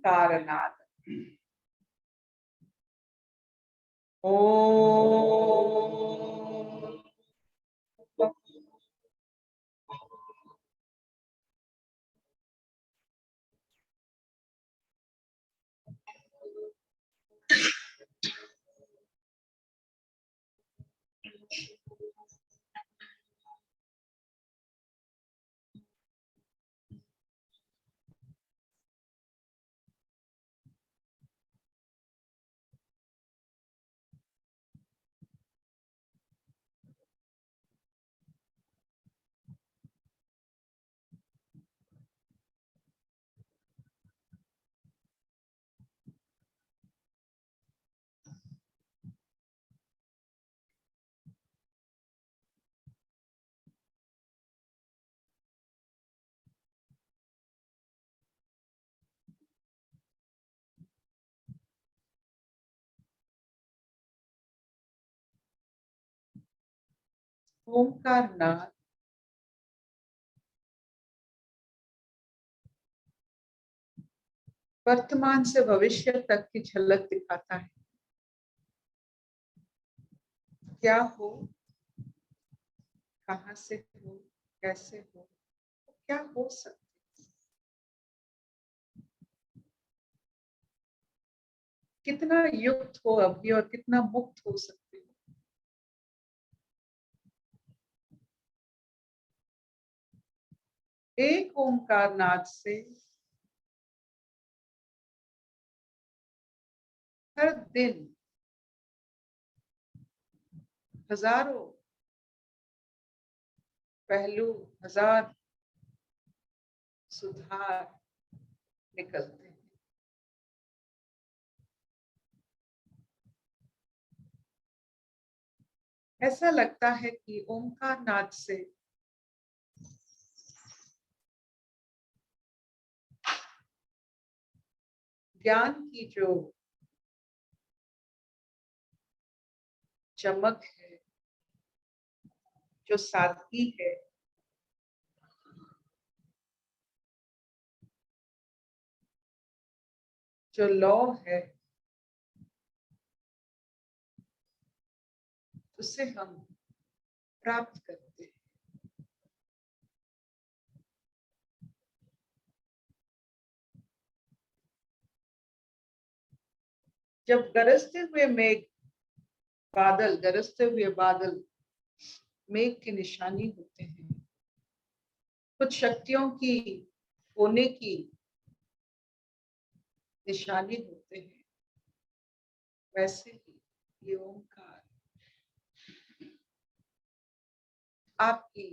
ओंकारनाद। ओम। ओंकारनाद वर्तमान से भविष्य तक की झलक दिखाता है। क्या हो, कहां से हो, कैसे हो, क्या हो सकता, कितना युक्त हो अभी और कितना मुक्त हो सकते हो। एक ओंकार नाद से हर दिन हजारों पहलू, हजार सुधार निकलते हैं। ऐसा लगता है कि ओंकार नाद से ज्ञान की जो चमक है, जो सादगी है, जो लौ है, उसे हम प्राप्त करते हैं। जब गरजते हुए बादल मेघ की निशानी होते हैं, कुछ शक्तियों की होने की निशानी होते हैं, वैसे ही ये ओंकार आपकी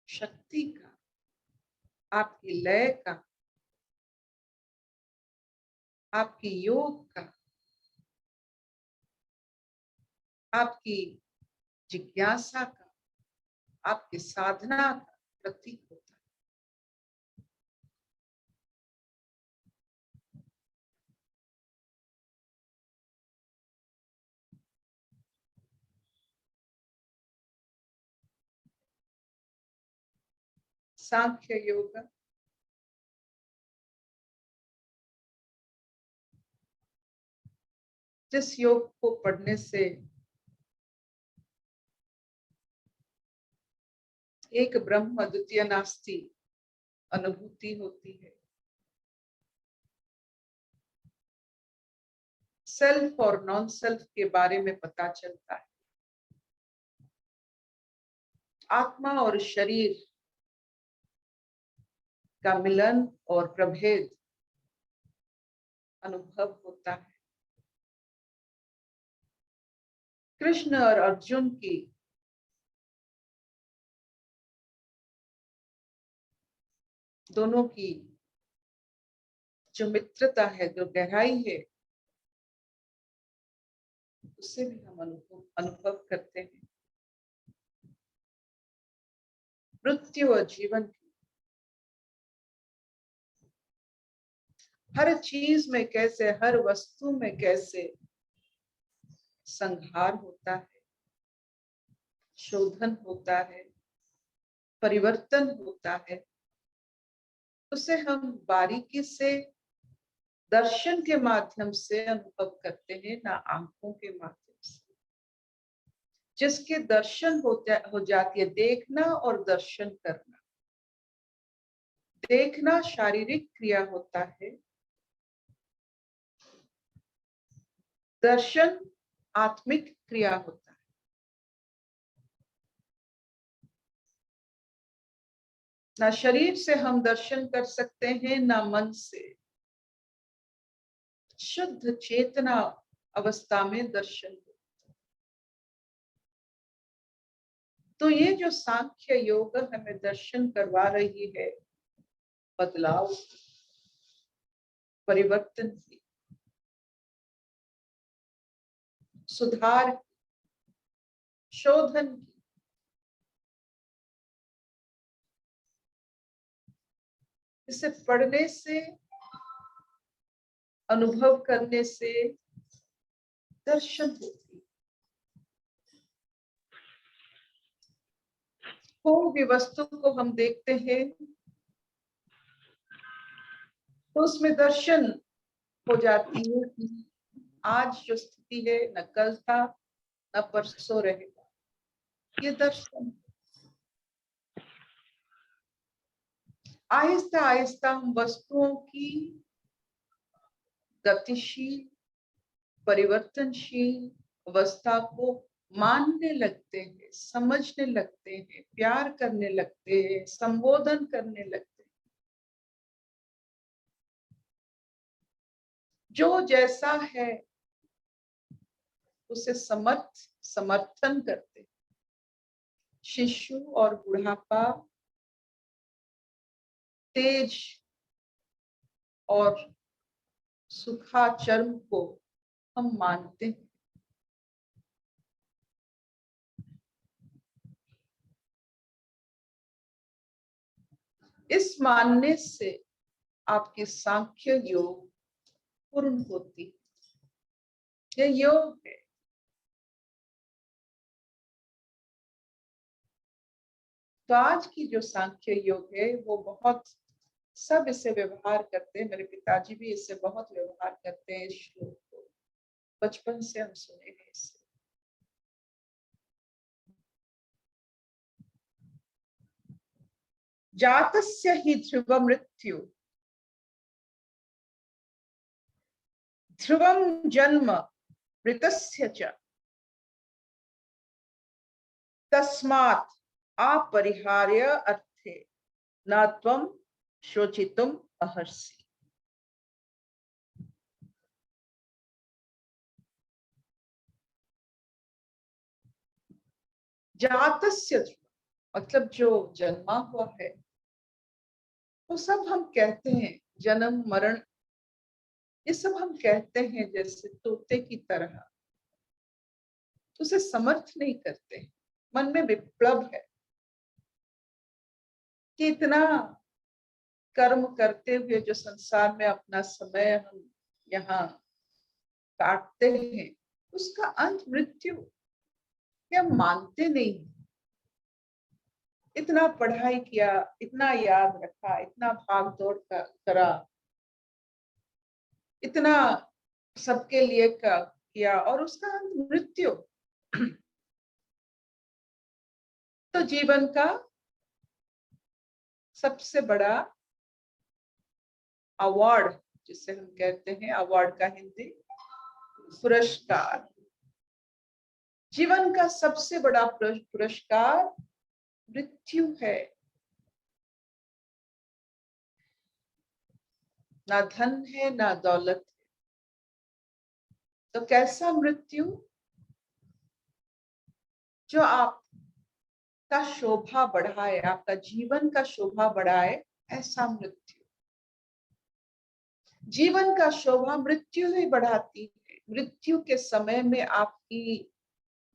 शक्ति का, आपकी लय का, आपकी योग का, आपकी जिज्ञासा का, आपकी साधना का प्रतीक होता है। सांख्य योग जिस योग को पढ़ने से एक ब्रह्म द्वितीय नास्ति अनुभूति होती है, सेल्फ और नॉन सेल्फ के बारे में पता चलता है, आत्मा और शरीर का मिलन और प्रभेद अनुभव होता है। कृष्ण और अर्जुन की दोनों की जो मित्रता है, जो गहराई है, उससे भी हम अनुभव करते हैं। मृत्यु और जीवन की हर चीज में कैसे, हर वस्तु में कैसे संहार होता है, शोधन होता है, परिवर्तन होता है, उसे हम बारीकी से दर्शन के माध्यम से अनुभव करते हैं, ना आंखों के माध्यम से। जिसके दर्शन हो जाती है, देखना और दर्शन करना। देखना शारीरिक क्रिया होता है, दर्शन आत्मिक क्रिया होता है। ना शरीर से हम दर्शन कर सकते हैं, ना मन से। शुद्ध चेतना अवस्था में दर्शन होता है। तो ये जो सांख्य योग हमें दर्शन करवा रही है, बदलाव, परिवर्तन की, सुधार, शोधन की, इसे पढ़ने से, अनुभव करने से दर्शन होती है। कोई भी वस्तु को हम देखते हैं तो उसमें दर्शन हो जाती है कि आज जो स्थिति है न कल था न परसों रहेगा, ये दर्शन। आहिस्ता आहिस्ता हम वस्तुओं की गतिशील, परिवर्तनशील अवस्था को मानने लगते हैं, समझने लगते हैं, प्यार करने लगते हैं, संबोधन करने लगते हैं। जो जैसा है उसे समर्थन करते हैं। शिशु और बुढ़ापा, तेज और सूखा चर्म को हम मानते हैं। इस मानने से आपकी सांख्य योग पूर्ण होती है। यह योग है। तो आज की जो सांख्य योग है वो बहुत, सब इसे व्यवहार करते हैं। मेरे पिताजी भी इससे बहुत व्यवहार करते हैं। इस श्लोक को बचपन से हम सुने हैं इससे। जातस्य ही ध्रुव मृत्यु, ध्रुवम जन्म मृतस्य च, तस्मात् अपरिहार्य अर्थे न त्वं शोचितुम अर्हसि। जातस्य मतलब जो जन्मा हुआ है, वो सब हम कहते हैं, जन्म मरण ये सब हम कहते हैं जैसे तोते की तरह, उसे समर्थ नहीं करते। मन में विप्लव है कि इतना कर्म करते हुए जो संसार में अपना समय हम यहाँ काटते हैं, उसका अंत मृत्यु, ये हम मानते नहीं। इतना पढ़ाई किया, इतना याद रखा, इतना भाग दौड़ करा, इतना सबके लिए किया और उसका अंत मृत्यु। तो जीवन का सबसे बड़ा अवार्ड, जिसे हम कहते हैं, अवार्ड का हिंदी पुरस्कार, जीवन का सबसे बड़ा पुरस्कार मृत्यु है। ना धन है ना दौलत है। तो कैसा मृत्यु? जो आपका शोभा बढ़ाए, आपका जीवन का शोभा बढ़ाए, ऐसा मृत्यु। जीवन का शोभा मृत्यु ही बढ़ाती है। मृत्यु के समय में आपकी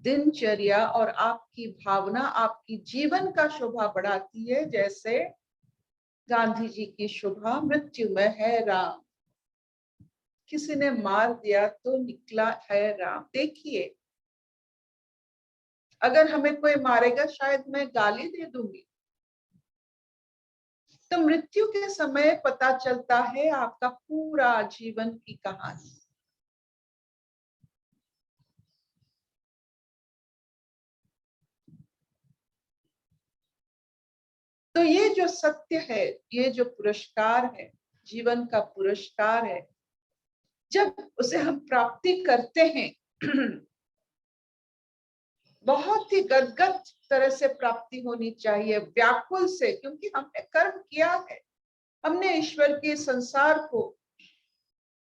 दिनचर्या और आपकी भावना आपकी जीवन का शोभा बढ़ाती है। जैसे गांधी जी की शोभा मृत्यु में है राम, किसी ने मार दिया तो निकला है राम। देखिए, अगर हमें कोई मारेगा शायद मैं गाली दे दूंगी, तो मृत्यु के समय पता चलता है आपका पूरा जीवन की कहानी। तो ये जो सत्य है, ये जो पुरस्कार है, जीवन का पुरस्कार है, जब उसे हम प्राप्ति करते हैं बहुत ही गदगद तरह से प्राप्ति होनी चाहिए, व्याकुल से, क्योंकि हमने कर्म किया है। हमने ईश्वर के संसार को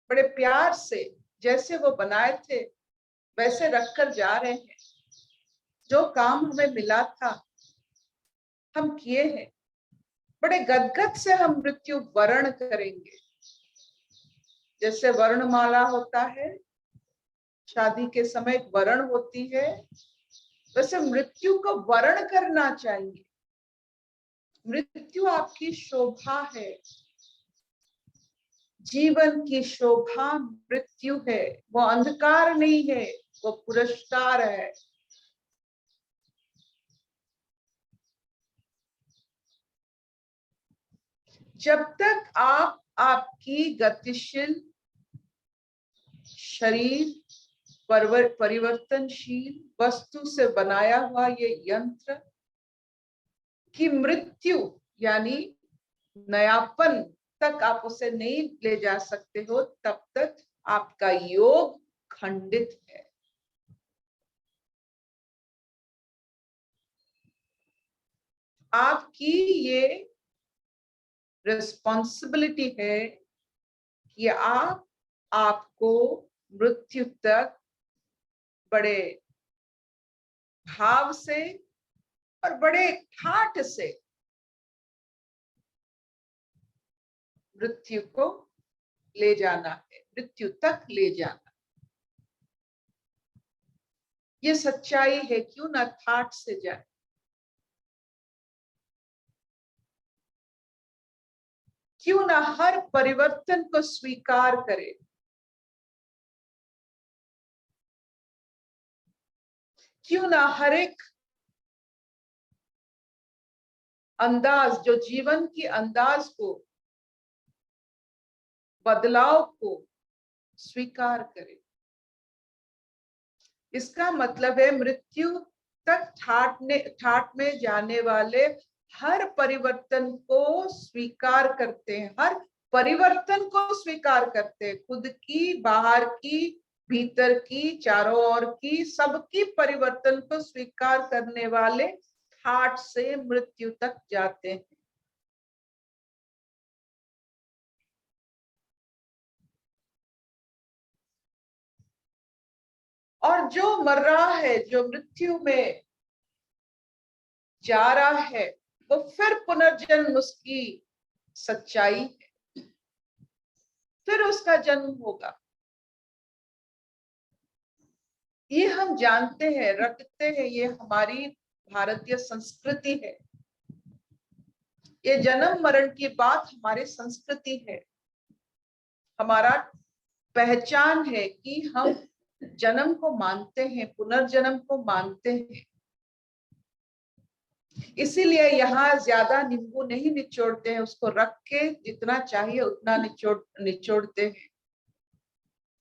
बड़े प्यार से जैसे वो बनाए थे वैसे रखकर जा रहे हैं। जो काम हमें मिला था हम किए हैं। बड़े गदगद से हम मृत्यु वर्ण करेंगे। जैसे वर्णमाला होता है, शादी के समय एक वरण होती है, वैसे मृत्यु को वर्ण करना चाहिए। मृत्यु आपकी शोभा है, जीवन की शोभा मृत्यु है। वो अंधकार नहीं है, वो पुरस्कार है। जब तक आप आपकी गतिशील शरीर, परिवर्तनशील वस्तु से बनाया हुआ ये यंत्र की मृत्यु यानी नयापन तक आप उसे नहीं ले जा सकते हो, तब तक आपका योग खंडित है। आपकी ये रिस्पॉन्सिबिलिटी है कि आप आपको मृत्यु तक बड़े भाव से और बड़े ठाठ से मृत्यु को ले जाना है, मृत्यु तक ले जाना। ये सच्चाई है, क्यों ना ठाठ से जाए। क्यों ना हर परिवर्तन को स्वीकार करे। क्यों ना हर एक अंदाज, जो जीवन की अंदाज को, बदलाव को स्वीकार करे। इसका मतलब है मृत्यु तक ठाट में जाने वाले हर परिवर्तन को स्वीकार करते हैं, हर परिवर्तन को स्वीकार करते हैं। खुद की, बाहर की, भीतर की, चारों ओर की, सबकी परिवर्तन को स्वीकार करने वाले ठाट से मृत्यु तक जाते हैं। और जो मर रहा है, जो मृत्यु में जा रहा है, वो फिर पुनर्जन्म उसकी सच्चाई है, फिर उसका जन्म होगा। ये हम जानते हैं, रखते हैं, ये हमारी भारतीय संस्कृति है। ये जन्म मरण की बात हमारी संस्कृति है, हमारा पहचान है कि हम जन्म को मानते हैं, पुनर्जन्म को मानते हैं। इसीलिए यहाँ ज्यादा नींबू नहीं निचोड़ते हैं, उसको रख के जितना चाहिए उतना निचोड़ते हैं,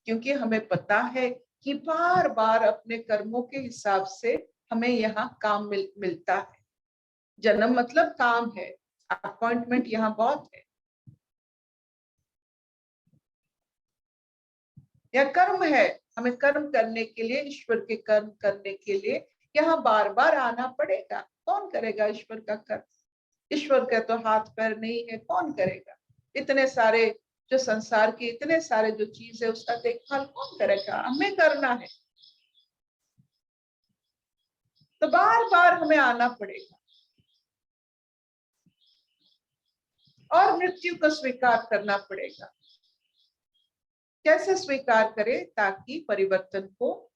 क्योंकि हमें पता है कि बार बार अपने कर्मों के हिसाब से हमें यहाँ काम मिलता है। जन्म मतलब काम है, अपॉइंटमेंट यहाँ बहुत है। यह कर्म है, हमें कर्म करने के लिए, ईश्वर के कर्म करने के लिए यहाँ बार बार आना पड़ेगा। कौन करेगा ईश्वर का कर्म? ईश्वर का तो हाथ पैर नहीं है, कौन करेगा? इतने सारे जो संसार के इतने सारे जो चीज है उसका देखभाल कौन करेगा? हमें करना है। तो बार बार हमें आना पड़ेगा और मृत्यु को स्वीकार करना पड़ेगा। कैसे स्वीकार करें? ताकि परिवर्तन को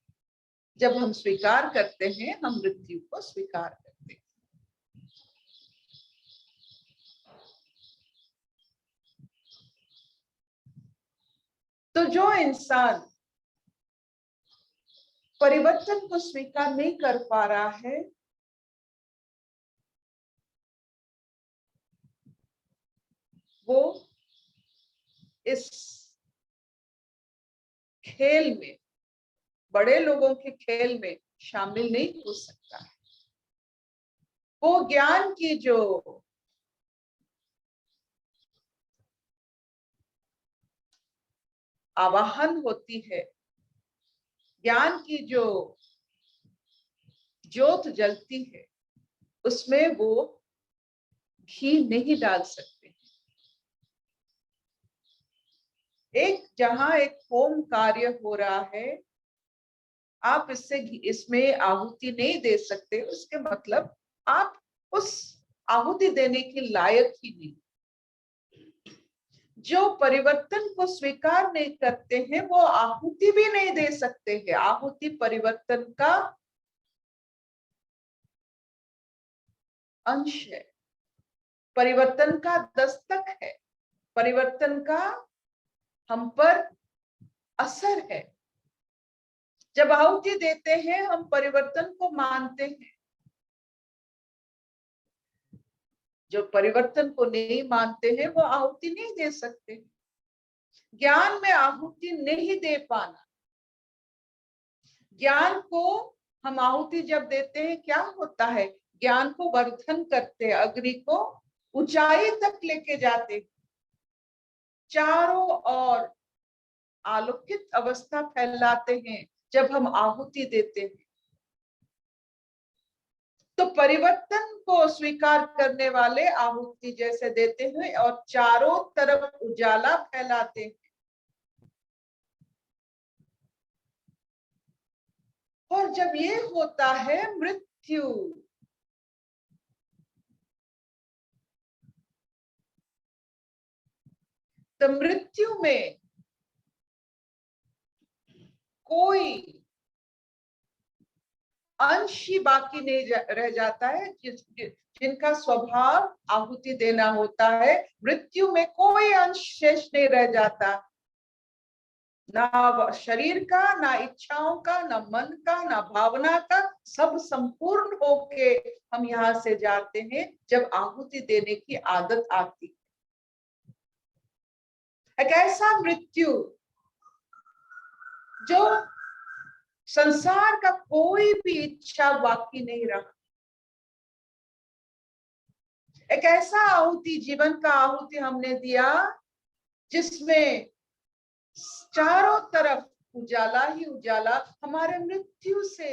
जब हम स्वीकार करते हैं, हम मृत्यु को स्वीकार करते हैं। तो जो इंसान परिवर्तन को स्वीकार नहीं कर पा रहा है, वो इस खेल में, बड़े लोगों के खेल में शामिल नहीं हो सकता है। वो ज्ञान की जो आवाहन होती है, ज्ञान की जो ज्योत जलती है, उसमें वो घी नहीं डाल सकते। जहां एक होम कार्य हो रहा है, आप इसमें आहुति नहीं दे सकते, उसके मतलब आप उस आहुति देने के लायक ही नहीं। जो परिवर्तन को स्वीकार नहीं करते हैं, वो आहुति भी नहीं दे सकते हैं। आहुति परिवर्तन का अंश है, परिवर्तन का दस्तक है, परिवर्तन का हम पर असर है। जब आहुति देते हैं, हम परिवर्तन को मानते हैं। जो परिवर्तन को नहीं मानते हैं, वो आहुति नहीं दे सकते। ज्ञान में आहुति नहीं दे पाना, ज्ञान को हम आहुति जब देते हैं, क्या होता है? ज्ञान को वर्धन करते हैं, अग्नि को ऊंचाई तक लेके जाते, चारों ओर आलोकित अवस्था फैलाते हैं जब हम आहुति देते हैं। तो परिवर्तन को स्वीकार करने वाले आहुति जैसे देते हैं और चारों तरफ उजाला फैलाते हैं। और जब ये होता है मृत्यु, तो मृत्यु में कोई अंश ही बाकी नहीं रह जाता है। जिनका स्वभाव आहुति देना होता है, मृत्यु में कोई अंश शेष नहीं रह जाता, ना शरीर का, ना इच्छाओं का, ना मन का, ना भावना का। सब संपूर्ण होके हम यहाँ से जाते हैं जब आहुति देने की आदत आती है। एक ऐसा मृत्यु जो संसार का कोई भी इच्छा बाकी नहीं रहा, एक ऐसा आहुति, जीवन का आहुति हमने दिया जिसमें चारों तरफ उजाला ही उजाला। हमारे मृत्यु से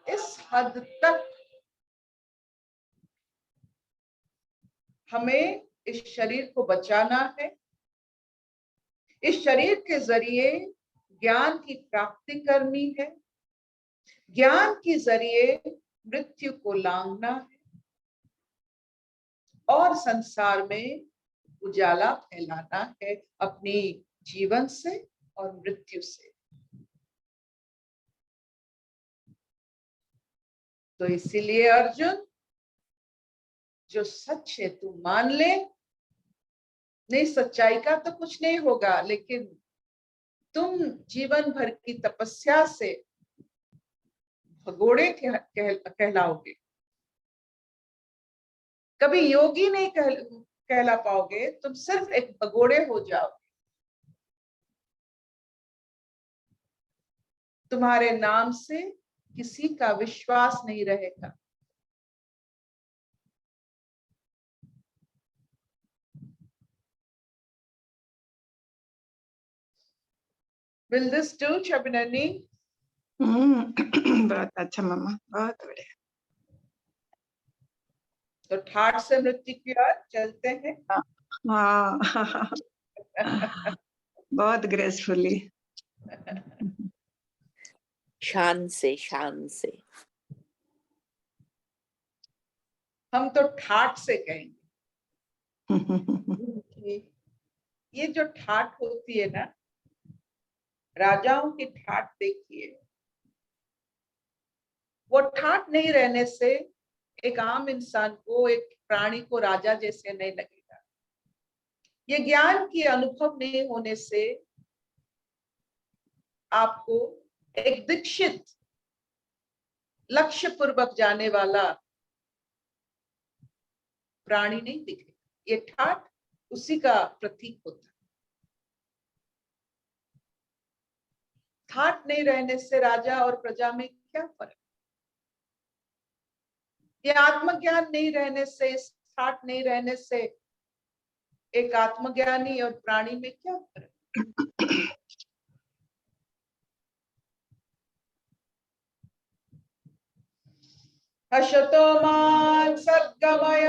इस हद तक हमें इस शरीर को बचाना है। इस शरीर के जरिए ज्ञान की प्राप्ति करनी है, ज्ञान के जरिए मृत्यु को लांघना है और संसार में उजाला फैलाना है अपनी जीवन से और मृत्यु से। तो इसीलिए अर्जुन, जो सच है तू मान ले। नहीं, सच्चाई का तो कुछ नहीं होगा, लेकिन तुम जीवन भर की तपस्या से भगोड़े कहलाओगे। कभी योगी नहीं कहला पाओगे, तुम सिर्फ एक भगोड़े हो जाओगे। तुम्हारे नाम से किसी का विश्वास नहीं रहेगा। Will this do, Chabinani? बहुत अच्छा मम्मा, बहुत बढ़िया। तो ठाठ से मृत्यु की ओर चलते हैं। हाँ बहुत ग्रेसफुली, शान से, शान से। हम तो ठाठ से कहेंगे। ये जो ठाठ होती है ना, राजाओं की ठाठ देखिए, वो ठाठ नहीं रहने से एक आम इंसान को, एक प्राणी को राजा जैसे नहीं लगेगा। ये ज्ञान की अनुभव नहीं होने से आपको एक दीक्षित लक्ष्य पूर्वक जाने वाला प्राणी नहीं दिखेगा। ये ठाठ उसी का प्रतीक होता है। ठाठ नहीं रहने से राजा और प्रजा में क्या फर्क? ये आत्मज्ञान नहीं रहने से, इस ठाठ नहीं रहने से एक आत्मज्ञानी और प्राणी में क्या फर्क? असतो मान सद्गमय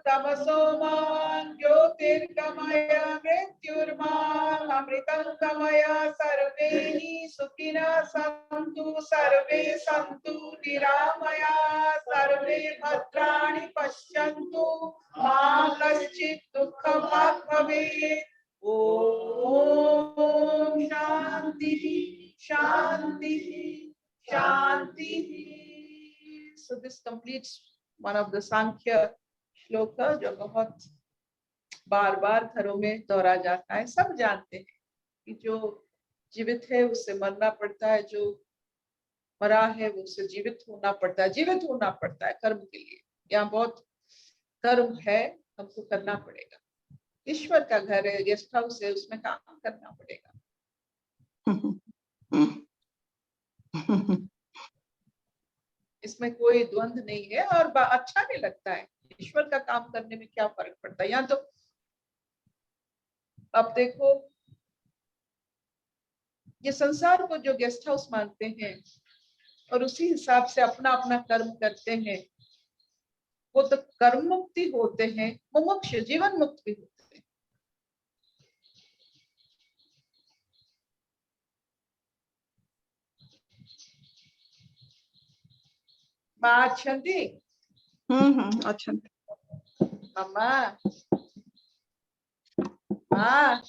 तमसो मान ज्योतिर्गमय मृत्युर्मान अमृतं गमय सर्वे हि सुखिनः सन्तु सर्वे सन्तु निरामया सर्वे भद्राणि पश्यन्तु मा कश्चित् दुःखभाग् भवेत्। ओम शांति शांति शांति। So this completes one of the Sankhya shloka जो बहुत बार बार घरों में दोहरा जाता है। सब जानते हैं कि जो जीवित है उससे मरना पड़ता है, जो मरा है उससे जीवित होना पड़ता है, जीवित होना पड़ता है कर्म के लिए। यहाँ बहुत कर्म है, हमको करना पड़ेगा। ईश्वर का घर है, गेस्ट हाउस है, उसमें काम करना पड़ेगा। इसमें कोई द्वंद्व नहीं है और अच्छा भी लगता है। ईश्वर का काम करने में क्या फर्क पड़ता है। यहाँ तो अब देखो, ये संसार को जो गेस्ट हाउस मानते हैं और उसी हिसाब से अपना अपना कर्म करते हैं, वो तो कर्म मुक्ति होते हैं, मुमुक्ष जीवन मुक्त भी होते हैं। माँ अच्छी अच्छा मम्मा माँ